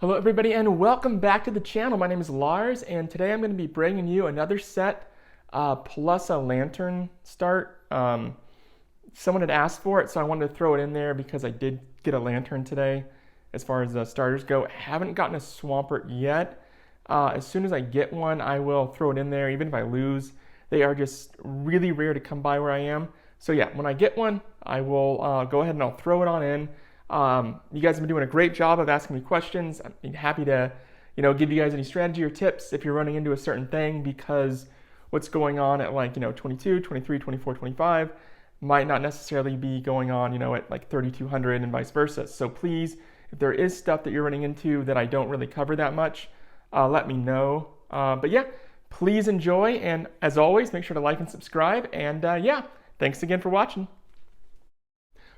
Hello everybody and welcome back to the channel. My name is Lars and today I'm going to be bringing you another set plus a lantern start. Someone had asked for it, so I wanted to throw it in there because I did get a lantern today as far as the starters go. I haven't gotten a Swampert yet. As soon as I get one, I will throw it in there even if I lose. They are just really rare to come by where I am. So yeah, when I get one, I will go ahead and I'll throw it on in. You guys have been doing a great job of asking me questions. I'm happy to, give you guys any strategy or tips if you're running into a certain thing, because what's going on at 22, 23, 24, 25 might not necessarily be going on, at like 3,200 and vice versa. So please, if there is stuff that you're running into that I don't really cover that much, let me know. But yeah, please enjoy. And as always, make sure to like and subscribe. And yeah, thanks again for watching.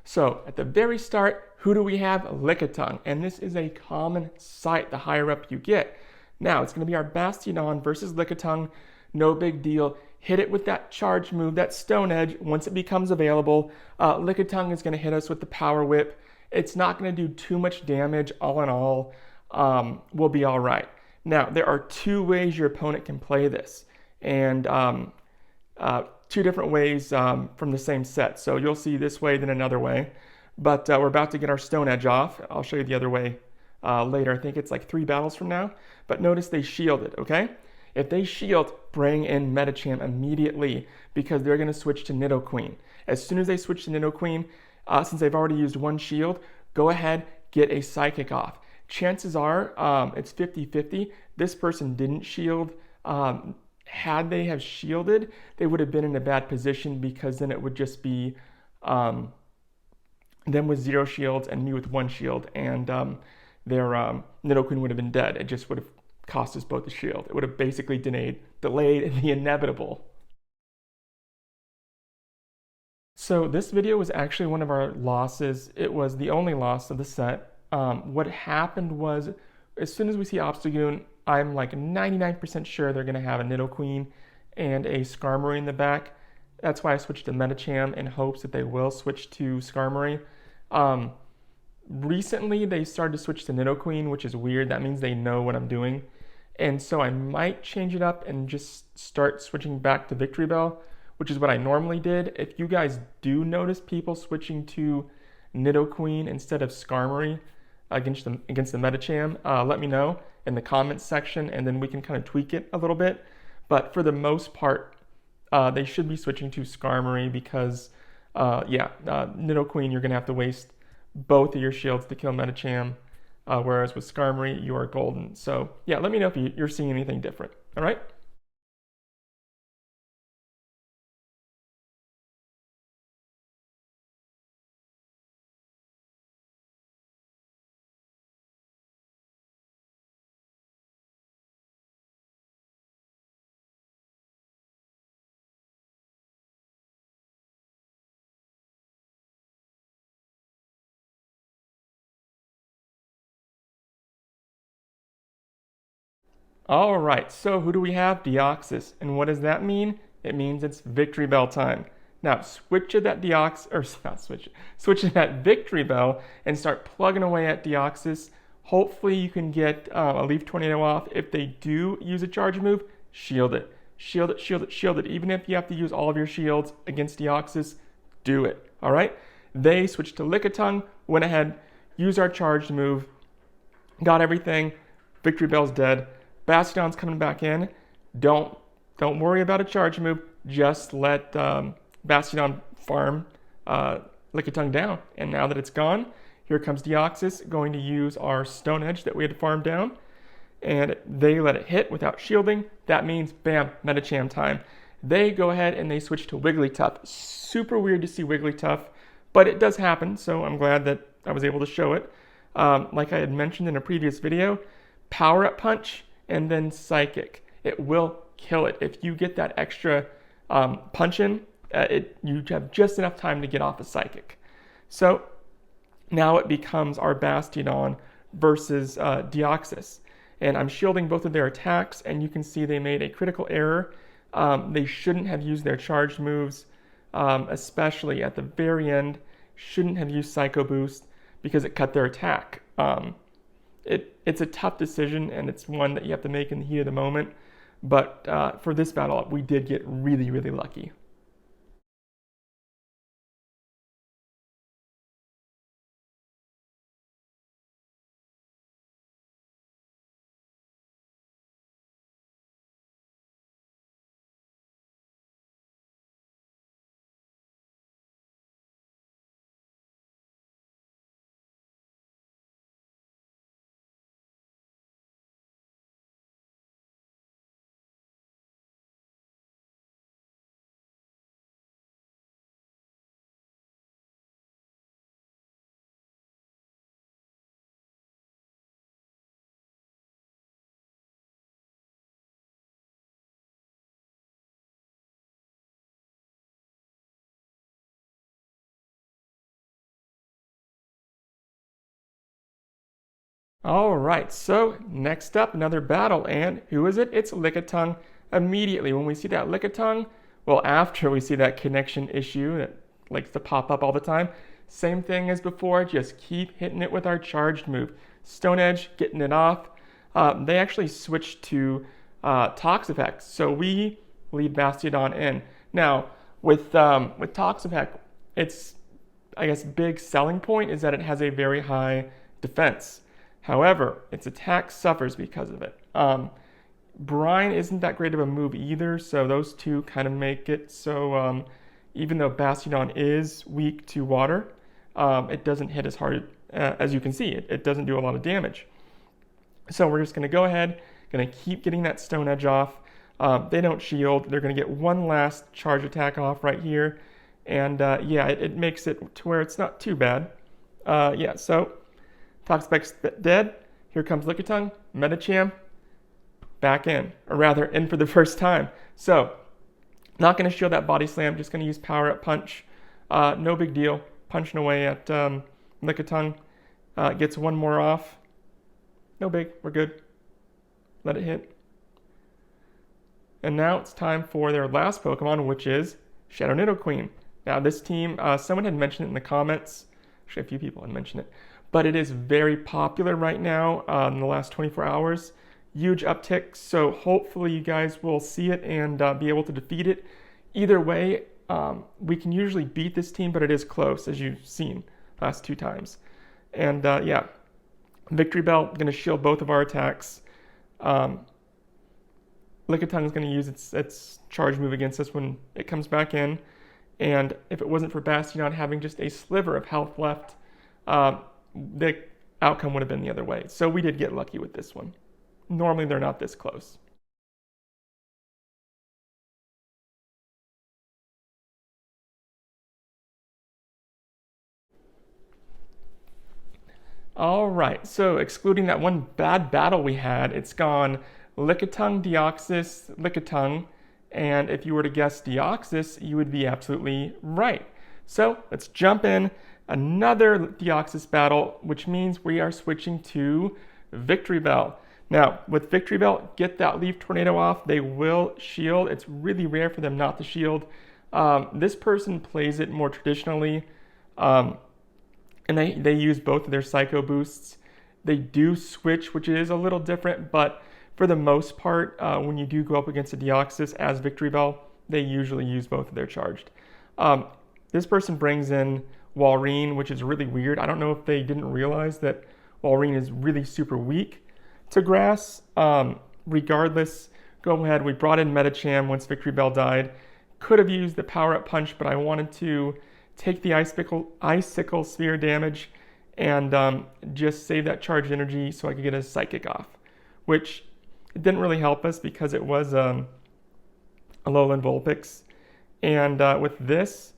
So at the very start, who do we have? Lickitung, and this is a common sight the higher up you get. Now it's going to be our Bastiodon versus Lickitung. No big deal. Hit it with that charge move, that Stone Edge. Once it becomes available, Lickitung is going to hit us with the Power Whip. It's not going to do too much damage. All in all, we'll be all right. Now there are two ways your opponent can play this, and two different ways from the same set. So you'll see this way, then another way. But we're about to get our Stone Edge off. I'll show you the other way later. I think it's like 3 battles from now. But notice they shielded, okay? If they shield, bring in Medicham immediately, because they're going to switch to Nidoqueen. As soon as they switch to Nidoqueen, since they've already used one shield, go ahead, get a Psychic off. Chances are it's 50-50. This person didn't shield. Had they have shielded, they would have been in a bad position, because then it would just be them with 0 shields and me with 1 shield, and their Nidoqueen would have been dead. It just would have cost us both a shield. It would have basically delayed the inevitable. So this video was actually one of our losses. It was the only loss of the set. What happened was, as soon as we see Obstagoon, I'm like 99% sure they're going to have a Nidoqueen and a Skarmory in the back. That's why I switched to Medicham in hopes that they will switch to Skarmory. Recently, they started to switch to Nidoqueen, which is weird. That means they know what I'm doing. And so I might change it up and just start switching back to Victreebel, which is what I normally did. If you guys do notice people switching to Nidoqueen instead of Skarmory against the Medicham, let me know in the comments section, and then we can kind of tweak it a little bit. But for the most part, they should be switching to Skarmory, because Nidoqueen, you're going to have to waste both of your shields to kill Medicham, whereas with Skarmory, you are golden. So yeah, let me know if you're seeing anything different. All right? All right, so who do we have? Deoxys. And what does that mean? It means it's Victreebel time. Now switch to that switch to that Victreebel and start plugging away at Deoxys. Hopefully you can get a Leaf Tornado off. If they do use a charge move, shield it. Shield it, shield it, shield it. Even if you have to use all of your shields against Deoxys, do it. All right? They switched to Lickitung, went ahead, used our charged move, got everything. Victreebel's dead. Bastiodon's coming back in. Don't worry about a charge move. Just let Bastiodon farm Lickitung down. And now that it's gone, here comes Deoxys going to use our Stone Edge that we had to farm down. And they let it hit without shielding. That means, bam, Medicham time. They go ahead and they switch to Wigglytuff. Super weird to see Wigglytuff, but it does happen, so I'm glad that I was able to show it. Like I had mentioned in a previous video, Power Up Punch and then Psychic. It will kill it. If you get that extra punch in, you have just enough time to get off a Psychic. So now it becomes our Bastiodon versus Deoxys. And I'm shielding both of their attacks, and you can see they made a critical error. They shouldn't have used their charged moves, especially at the very end. Shouldn't have used Psycho Boost, because it cut their attack. it's a tough decision, and it's one that you have to make in the heat of the moment. But for this battle, we did get really, really lucky. All right, so next up, another battle, and who is it? It's Lickitung. Immediately when we see that Lickitung, well, after we see that connection issue that likes to pop up all the time, same thing as before, just keep hitting it with our charged move. Stone Edge, getting it off. They actually switched to Toxapex, so we leave Bastiodon in. Now, with Toxapex, its, I guess, big selling point is that it has a very high defense. However, its attack suffers because of it. Brine isn't that great of a move either, so those two kind of make it so even though Bastiodon is weak to water, it doesn't hit as hard as you can see. It doesn't do a lot of damage. So we're just going to go ahead, going to keep getting that Stone Edge off. They don't shield. They're going to get one last charge attack off right here. And yeah, it makes it to where it's not too bad. Yeah, so Toxapex dead. Here comes Lickitung. Medicham back in, or rather in for the first time. So not going to shield that body slam. Just going to use Power Up Punch. No big deal. Punching away at Lickitung. Gets one more off. No big. We're good. Let it hit. And now it's time for their last Pokemon, which is Shadow Nidoqueen. Now this team, someone had mentioned it in the comments. Actually, a few people had mentioned it. But it is very popular right now in the last 24 hours. Huge uptick, so hopefully you guys will see it and be able to defeat it. Either way, we can usually beat this team, but it is close, as you've seen last two times. And yeah, Victory Bell, going to shield both of our attacks. Lickitung is going to use its charge move against us when it comes back in. And if it wasn't for Bastiodon having just a sliver of health left, the outcome would have been the other way. So we did get lucky with this one. Normally they're not this close. All right, so excluding that one bad battle we had, it's gone Lickitung, Deoxys, Lickitung, and if you were to guess Deoxys, you would be absolutely right. So let's jump in. Another Deoxys battle, which means we are switching to Victory Bell. Now, with Victory Bell, get that Leaf Tornado off. They will shield. It's really rare for them not to shield. This person plays it more traditionally, and they use both of their Psycho Boosts. They do switch, which is a little different, but for the most part, when you do go up against a Deoxys as Victory Bell, they usually use both of their charged. This person brings in Walrein, which is really weird. I don't know if they didn't realize that Walrein is really super weak to grass. Regardless, go ahead. We brought in Medicham once Victory Bell died. Could have used the Power Up Punch, but I wanted to take the Icicle Sphere damage and just save that charged energy so I could get a Psychic off, which it didn't really help us because it was a Alolan Vulpix. And with this,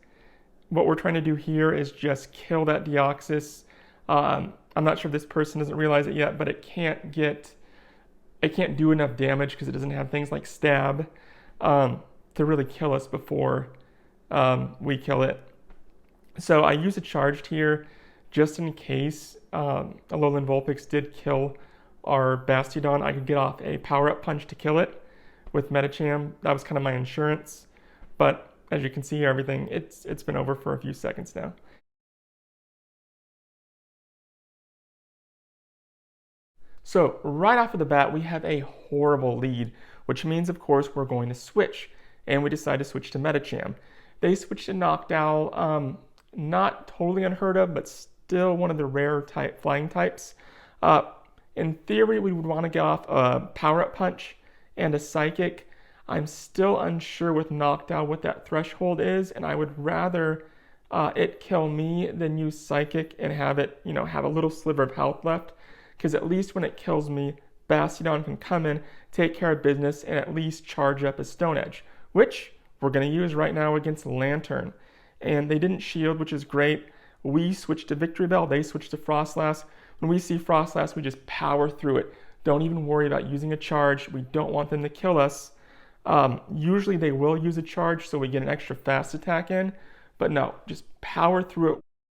what we're trying to do here is just kill that Deoxys. I'm not sure if this person doesn't realize it yet, but it can't do enough damage because it doesn't have things like Stab to really kill us before we kill it. So I use a charged here just in case Alolan Vulpix did kill our Bastiodon. I could get off a Power-Up Punch to kill it with Medicham. That was kind of my insurance. But as you can see, everything, it's been over for a few seconds now. So right off of the bat, we have a horrible lead, which means, of course, we're going to switch. And we decide to switch to Medicham. They switched to Noctowl, not totally unheard of, but still one of the rare flying types. In theory, we would want to get off a Power-Up Punch and a Psychic. I'm still unsure with Noctowl what that threshold is, and I would rather it kill me than use Psychic and have it, have a little sliver of health left. Because at least when it kills me, Bastiodon can come in, take care of business, and at least charge up a Stone Edge, which we're going to use right now against Lanturn. And they didn't shield, which is great. We switched to Victreebel, they switched to Froslass. When we see Froslass, we just power through it. Don't even worry about using a charge. We don't want them to kill us. Usually they will use a charge, so we get an extra fast attack in. But no, just power through it.